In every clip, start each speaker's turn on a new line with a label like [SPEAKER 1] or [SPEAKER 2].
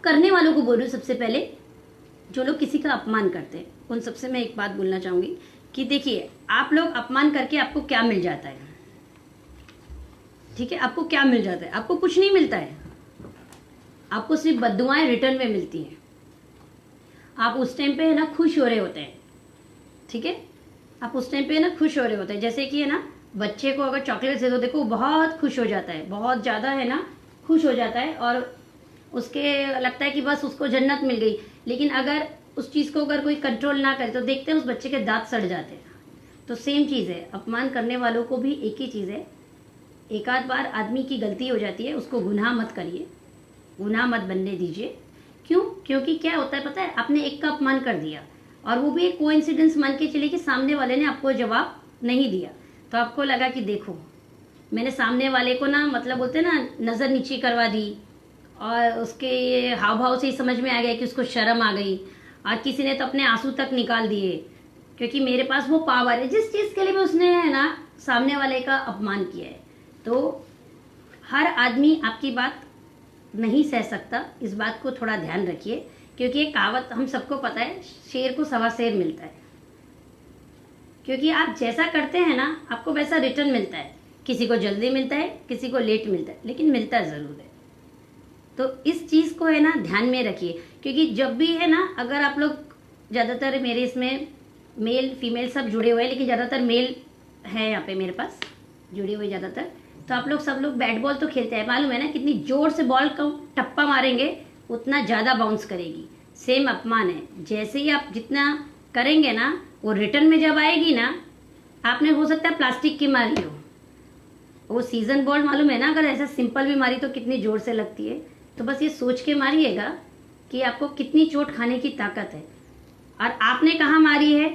[SPEAKER 1] करने वालों को बोल रही हूँ सबसे पहले, जो लोग किसी का अपमान करते हैं उन सबसे मैं एक बात बोलना चाहूंगी कि देखिए, आप लोग अपमान करके आपको क्या मिल जाता है, ठीक है, आपको क्या मिल जाता है? आपको कुछ नहीं मिलता है, आपको सिर्फ बद्दुआएं रिटर्न में मिलती हैं। आप उस टाइम पे है ना खुश हो रहे होते हैं, ठीक है, आप उस टाइम पे ना खुश हो रहे होते हैं। जैसे कि है ना, बच्चे को अगर चॉकलेट दे दो, देखो बहुत खुश हो जाता है, बहुत ज़्यादा है ना खुश हो जाता है, और उसके लगता है कि बस उसको जन्नत मिल गई। लेकिन अगर उस चीज़ को अगर कोई कंट्रोल ना करे तो देखते हैं उस बच्चे के दांत सड़ जाते हैं। तो सेम चीज़ है, अपमान करने वालों को भी एक ही चीज़ है, एक आध बार आदमी की गलती हो जाती है, उसको गुनाह मत करिए, गुनाह मत बनने दीजिए। क्यों? क्योंकि क्या होता है पता है, आपने एक का अपमान कर दिया और वो भी एक कोइंसिडेंस मान के चलिए कि सामने वाले ने आपको जवाब नहीं दिया, तो आपको लगा कि देखो मैंने सामने वाले को ना, मतलब बोलते हैं ना, नज़र नीची करवा दी, और उसके ये हाव भाव से ही समझ में आ गया कि उसको शर्म आ गई। और किसी ने तो अपने आंसू तक निकाल दिए, क्योंकि मेरे पास वो पावर है, जिस चीज़ के लिए भी उसने है ना सामने वाले का अपमान किया है। तो हर आदमी आपकी बात नहीं सह सकता, इस बात को थोड़ा ध्यान रखिए, क्योंकि ये कहावत हम सबको पता है, शेर को सवा शेर मिलता है। क्योंकि आप जैसा करते हैं ना, आपको वैसा रिटर्न मिलता है। किसी को जल्दी मिलता है, किसी को लेट मिलता है, लेकिन मिलता ज़रूर है। तो इस चीज़ को है ना ध्यान में रखिए, क्योंकि जब भी है ना, अगर आप लोग, ज़्यादातर मेरे इसमें मेल फीमेल सब जुड़े हुए हैं, लेकिन ज़्यादातर मेल है यहाँ पे मेरे पास जुड़े हुए ज़्यादातर। तो आप लोग सब लोग बैट बॉल तो खेलते हैं, मालूम है ना, कितनी जोर से बॉल को टप्पा मारेंगे उतना ज़्यादा बाउंस करेगी। सेम अपमान है, जैसे ही आप जितना करेंगे ना, वो रिटर्न में जब आएगी ना, आपने हो सकता है प्लास्टिक की मारी हो, वो सीजन बॉल मालूम है ना, अगर ऐसा सिंपल भी मारी तो कितनी जोर से लगती है। तो बस ये सोच के मारिएगा कि आपको कितनी चोट खाने की ताकत है। और आपने कहाँ मारी है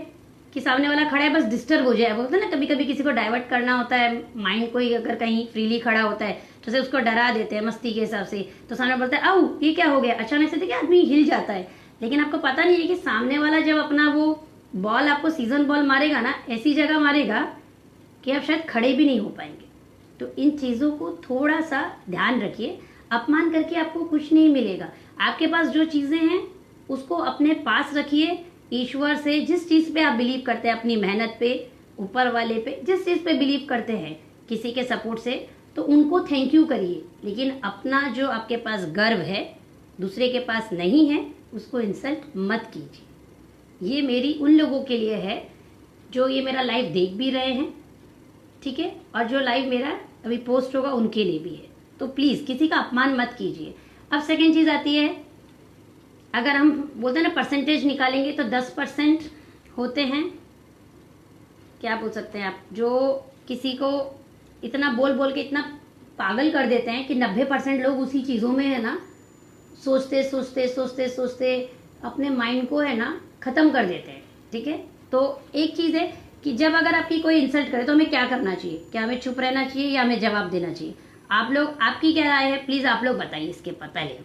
[SPEAKER 1] कि सामने वाला खड़ा है बस डिस्टर्ब हो जाए, बोलते हैं ना, कभी कभी किसी को डाइवर्ट करना होता है माइंड को ही, अगर कहीं फ्रीली खड़ा होता है तो से उसको डरा देते हैं मस्ती के हिसाब से, तो सामने बोलता है आओ ये क्या हो गया, अचानक से देखिए आदमी हिल जाता है। लेकिन आपको पता नहीं है कि सामने वाला जब अपना वो बॉल आपको सीजन बॉल मारेगा ना, ऐसी जगह मारेगा कि आप शायद खड़े भी नहीं हो पाएंगे। तो इन चीज़ों को थोड़ा सा ध्यान रखिए। अपमान करके आपको कुछ नहीं मिलेगा। आपके पास जो चीज़ें हैं उसको अपने पास रखिए, ईश्वर से जिस चीज़ पे आप बिलीव करते हैं, अपनी मेहनत पे, ऊपर वाले पे जिस चीज़ पे बिलीव करते हैं, किसी के सपोर्ट से, तो उनको थैंक यू करिए। लेकिन अपना जो आपके पास गर्व है दूसरे के पास नहीं है, उसको इंसल्ट मत कीजिए। ये मेरी उन लोगों के लिए है जो ये मेरा लाइव देख भी रहे हैं, ठीक है, और जो लाइव मेरा अभी पोस्ट होगा उनके लिए भी है। तो प्लीज़ किसी का अपमान मत कीजिए। अब सेकेंड चीज़ आती है, अगर हम बोलते हैं ना परसेंटेज निकालेंगे तो 10% होते हैं, क्या बोल सकते हैं आप, जो किसी को इतना बोल बोल के इतना पागल कर देते हैं कि 90% लोग उसी चीज़ों में है ना सोचते सोचते सोचते सोचते अपने माइंड को है ना ख़त्म कर देते हैं, ठीक है। तो एक चीज़ है कि जब अगर आपकी कोई इंसल्ट करे तो हमें क्या करना चाहिए, क्या हमें चुप रहना चाहिए या हमें जवाब देना चाहिए? आप लोग, आपकी क्या राय है, प्लीज़ आप लोग बताइए इसके पहले।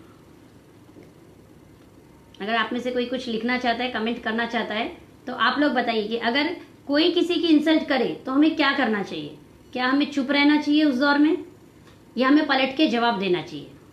[SPEAKER 1] अगर आप में से कोई कुछ लिखना चाहता है, कमेंट करना चाहता है, तो आप लोग बताइए कि अगर कोई किसी की इंसल्ट करे तो हमें क्या करना चाहिए? क्या हमें चुप रहना चाहिए उस दौर में, या हमें पलट के जवाब देना चाहिए?